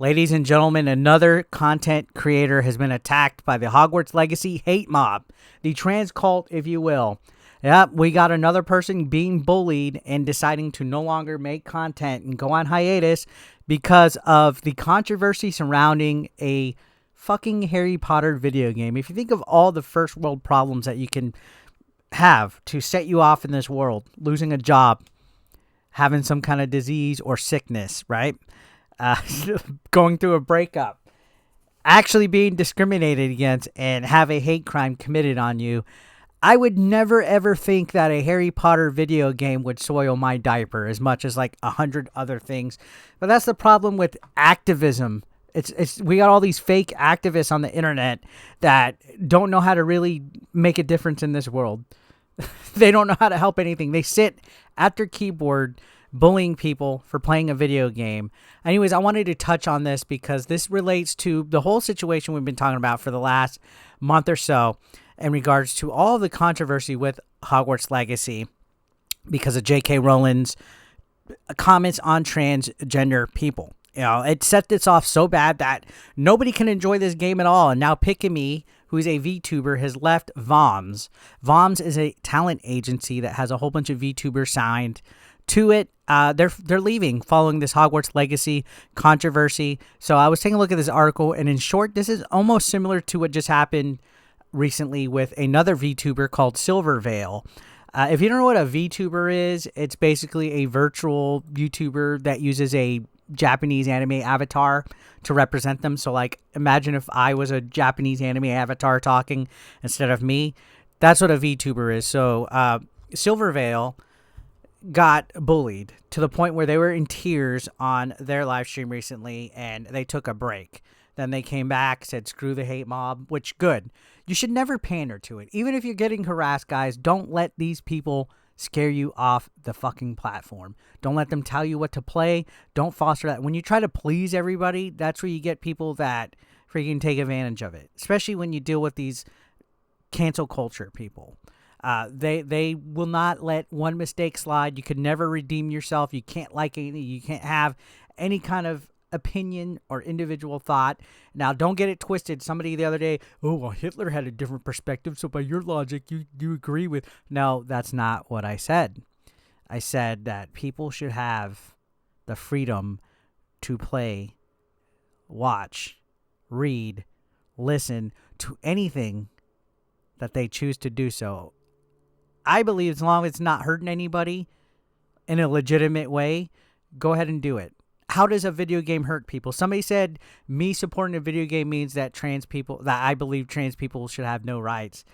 Ladies and gentlemen, another content creator has been attacked by the Hogwarts Legacy hate mob, the trans cult, if you will. Yep, we got another person being bullied and deciding to no longer make content and go on hiatus because of the controversy surrounding a fucking Harry Potter video game. If you think of all the first world problems that you can have to set you off in this world, losing a job, having some kind of disease or sickness, right? Going through a breakup, actually being discriminated against, and have a hate crime committed on you. I would never ever think that a Harry Potter video game would soil my diaper as much as like 100 other things. But that's the problem with activism. We got all these fake activists on the internet that don't know how to really make a difference in this world. They don't know how to help anything. They sit at their keyboard bullying people for playing a video game. Anyways, I wanted to touch on this because this relates to the whole situation we've been talking about for the last month or so in regards to all the controversy with Hogwarts Legacy because of J.K. Rowling's comments on transgender people. You know, it set this off so bad that nobody can enjoy this game at all. And now Pikamee, who's a VTuber, has left VOMS. VOMS is a talent agency that has a whole bunch of VTubers signed to it. They're leaving following this Hogwarts Legacy controversy. So I was taking a look at this article, and in short, this is almost similar to what just happened recently with another VTuber called Silverveil. If you don't know what a VTuber is, it's basically a virtual YouTuber that uses a Japanese anime avatar to represent them. So like, imagine if I was a Japanese anime avatar talking instead of me. That's what a VTuber is. So Silverveil got bullied to the point where they were in tears on their live stream recently, and they took a break. Then they came back, said screw the hate mob, which good. You should never pander to it. Even if you're getting harassed, guys, don't let these people scare you off the fucking platform. Don't let them tell you what to play. Don't foster that. When you try to please everybody, that's where you get people that freaking take advantage of it, especially when you deal with these cancel culture people. They will not let one mistake slide. You could never redeem yourself. You can't like anything. You can't have any kind of opinion or individual thought. Now, don't get it twisted. Somebody the other day, oh, well, Hitler had a different perspective, so by your logic, you agree with. No, that's not what I said. I said that people should have the freedom to play, watch, read, listen to anything that they choose to do so. I believe as long as it's not hurting anybody in a legitimate way, go ahead and do it. How does a video game hurt people? Somebody said me supporting a video game means that I believe trans people should have no rights.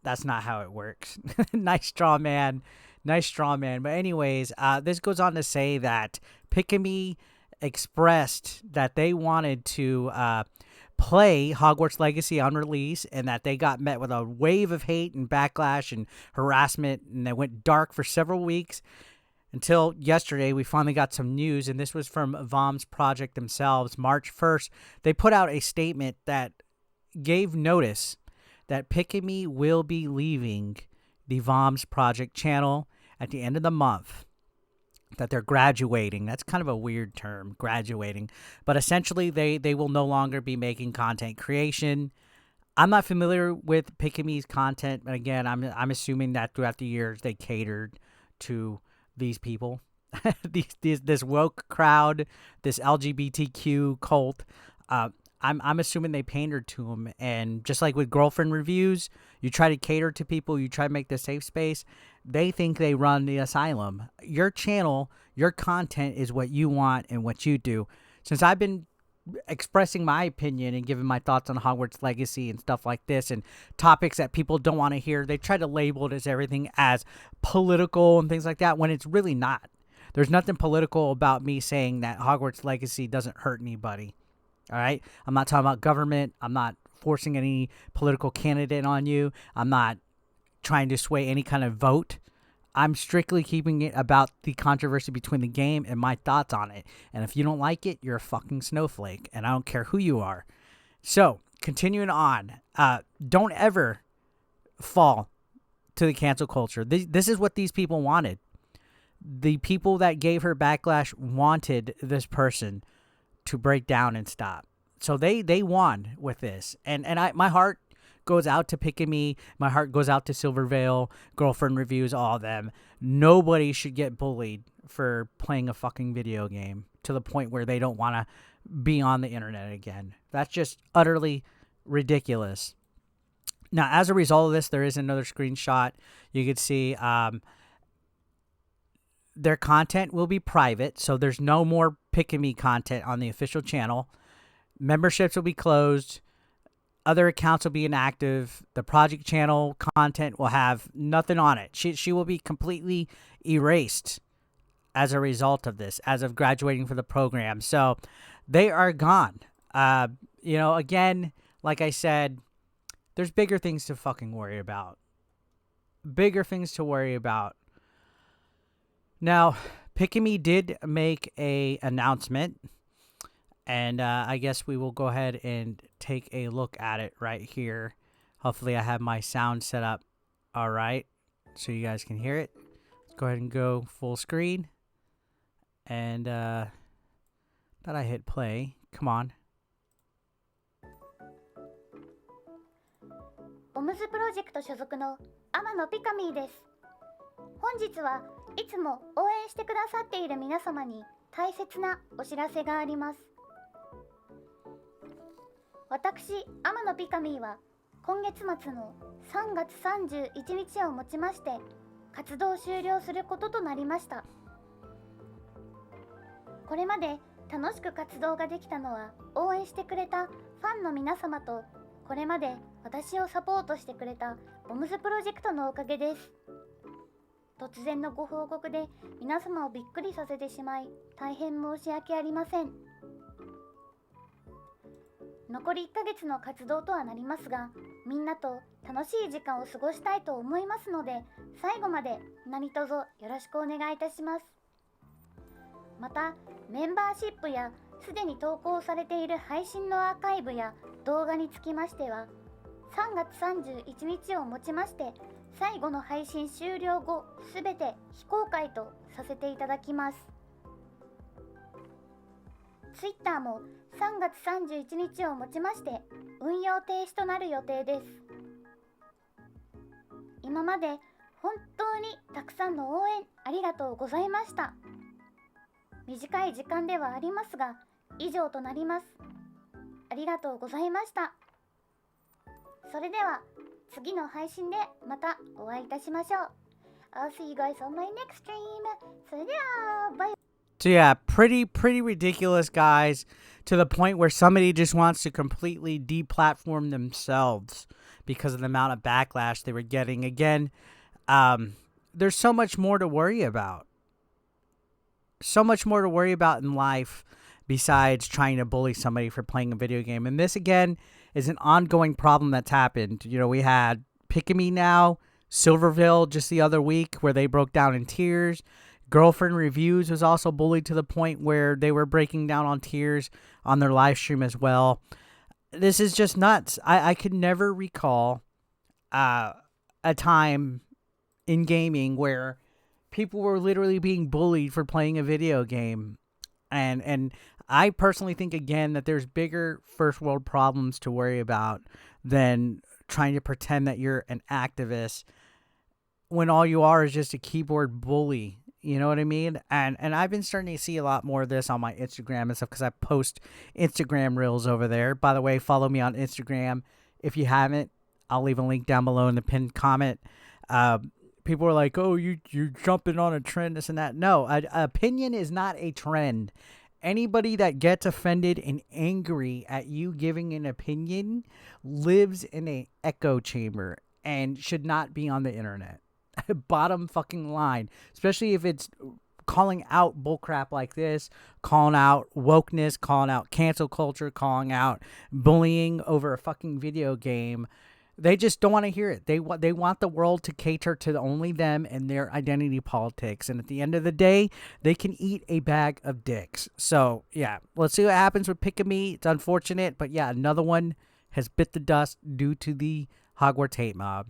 That's not how it works. Nice straw man. But anyways, this goes on to say that Pikamee expressed that they wanted to play Hogwarts Legacy on release, and that they got met with a wave of hate and backlash and harassment, and they went dark for several weeks until yesterday. We finally got some news, and this was from VOMS Project themselves. March 1st, they put out a statement that gave notice that Pikamee will be leaving the VOMS Project channel at the end of the month, that they're graduating. That's kind of a weird term, graduating. But essentially, they will no longer be making content creation. I'm not familiar with Pikamee's content, but again, I'm assuming that throughout the years they catered to these people, this woke crowd, this LGBTQ cult. I'm assuming they pandered to them, and just like with girlfriend reviews, you try to cater to people, you try to make the safe space. They think they run the asylum. Your channel, your content is what you want and what you do. Since I've been expressing my opinion and giving my thoughts on Hogwarts Legacy and stuff like this, and topics that people don't want to hear, they try to label it as everything as political and things like that, when it's really not. There's nothing political about me saying that Hogwarts Legacy doesn't hurt anybody. All right? I'm not talking about government. I'm not forcing any political candidate on you. I'm not trying to sway any kind of vote. I'm strictly keeping it about the controversy between the game and my thoughts on it. And if you don't like it, you're a fucking snowflake, and I don't care who you are. So, continuing on, don't ever fall to the cancel culture. This is what these people wanted. The people that gave her backlash wanted this person to break down and stop. So they won with this, and my heart goes out to Pikamee. My heart goes out to Silvervale, Girlfriend Reviews, all of them. Nobody should get bullied for playing a fucking video game to the point where they don't want to be on the internet again. That's just utterly ridiculous. Now, as a result of this, there is another screenshot. You can see their content will be private, so there's no more Pikamee content on the official channel. Memberships will be closed. Other accounts will be inactive. The project channel content will have nothing on it. She will be completely erased as a result of this, as of graduating from the program. So they are gone. Again, like I said, there's bigger things to fucking worry about. Bigger things to worry about. Now, Pikamee did make a announcement. And I guess we will go ahead and take a look at it right here. Hopefully I have my sound set up all right so you guys can hear it. Let's go ahead and go full screen. And thought I hit play. Come on. VOMS プロジェクト所属の天野ピカミーです。本日はいつも応援してくださっている皆様に大切なお知らせがあります。私、天野ピカミーは今月末の3月31日をもちまして活動終了することとなりました。これまで楽しく活動ができたのは応援してくれたファンの皆様とこれまで私をサポートしてくれたVOMSプロジェクトのおかげです。突然のご報告で皆様をびっくりさせてしまい大変申し訳ありません。残り1ヶ月の活動とはなりますが、みんなと楽しい時間を過ごしたいと思いますので、最後まで何卒よろしくお願いいたします。また、メンバーシップやすでに投稿されている配信のアーカイブや動画につきましては、3月31日をもちまして、最後の配信終了後、すべて非公開とさせていただきます。Twitter も3月31日をもちまして運用停止となる予定です。今まで本当にたくさんの応援ありがとうございました。短い時間ではありますが、以上となります。ありがとうございました。それでは次の配信でまたお会いいたしましょう。I'll see you guys on my next stream. それでは、バイバイ。So yeah, pretty ridiculous, guys, to the point where somebody just wants to completely deplatform themselves because of the amount of backlash they were getting. Again, there's so much more to worry about. So much more to worry about in life besides trying to bully somebody for playing a video game. And this, again, is an ongoing problem that's happened. You know, we had Pikamee now, Silverville just the other week where they broke down in tears. Girlfriend Reviews was also bullied to the point where they were breaking down on tears on their live stream as well. This is just nuts. I could never recall a time in gaming where people were literally being bullied for playing a video game. And I personally think, again, that there's bigger first world problems to worry about than trying to pretend that you're an activist when all you are is just a keyboard bully. You know what I mean? And I've been starting to see a lot more of this on my Instagram and stuff because I post Instagram reels over there. By the way, follow me on Instagram. If you haven't, I'll leave a link down below in the pinned comment. People are like, oh, you're jumping on a trend, this and that. No, opinion is not a trend. Anybody that gets offended and angry at you giving an opinion lives in an echo chamber and should not be on the internet. Bottom fucking line, especially if it's calling out bullcrap like this, calling out wokeness, calling out cancel culture, calling out bullying over a fucking video game. They just don't want to hear it. They want the world to cater to only them and their identity politics. And at the end of the day, they can eat a bag of dicks. So, yeah, let's see what happens with Pikamee. It's unfortunate, but yeah, another one has bit the dust due to the Hogwarts hate mob.